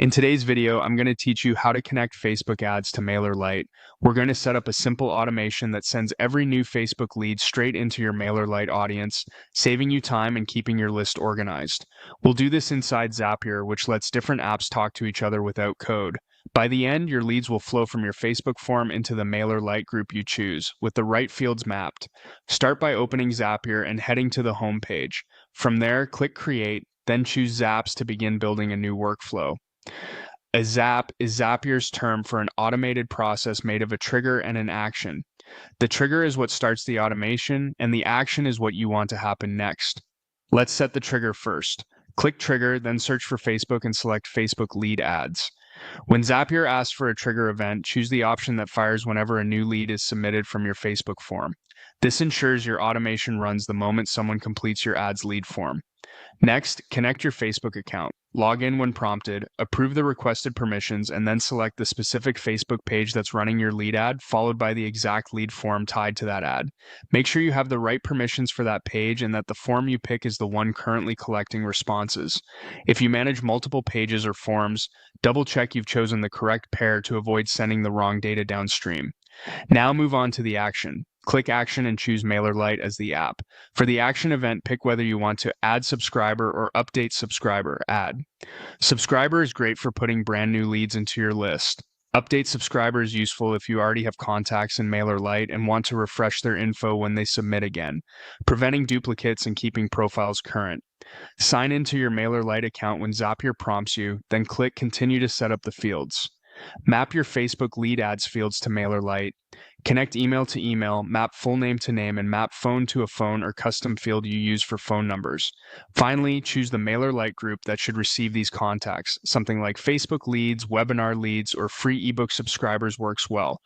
In today's video, I'm going to teach you how to connect Facebook ads to Mailerlite. We're going to set up a simple automation that sends every new Facebook lead straight into your Mailerlite audience, saving you time and keeping your list organized. We'll do this inside Zapier, which lets different apps talk to each other without code. By the end, your leads will flow from your Facebook form into the Mailerlite group you choose, with the right fields mapped. Start by opening Zapier and heading to the home page. From there, click Create, then choose Zaps to begin building a new workflow. A zap is Zapier's term for an automated process made of a trigger and an action. The trigger is what starts the automation, and the action is what you want to happen next. Let's set the trigger first. Click Trigger, then search for Facebook and select Facebook Lead Ads. When Zapier asks for a trigger event, choose the option that fires whenever a new lead is submitted from your Facebook form. This ensures your automation runs the moment someone completes your ads lead form. Next, connect your Facebook account. Log in when prompted, approve the requested permissions, and then select the specific Facebook page that's running your lead ad, followed by the exact lead form tied to that ad. Make sure you have the right permissions for that page and that the form you pick is the one currently collecting responses. If you manage multiple pages or forms, double check you've chosen the correct pair to avoid sending the wrong data downstream. Now move on to the action. Click Action and choose Mailerlite as the app. For the action event, pick whether you want to add subscriber or update subscriber. Add. Subscriber is great for putting brand new leads into your list. Update subscriber is useful if you already have contacts in Mailerlite and want to refresh their info when they submit again, preventing duplicates and keeping profiles current. Sign into your Mailerlite account when Zapier prompts you, then click Continue to set up the fields. Map your Facebook lead ads fields to Mailerlite. Connect email to email, map full name to name, and map phone to a phone or custom field you use for phone numbers. Finally, choose the Mailerlite group that should receive these contacts. Something like Facebook leads, webinar leads, or free ebook subscribers works well.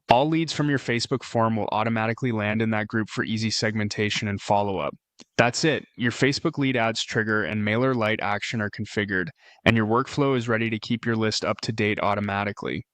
All leads from your Facebook form will automatically land in that group for easy segmentation and follow-up. That's it. Your Facebook lead ads trigger and Mailerlite action are configured, and your workflow is ready to keep your list up to date automatically.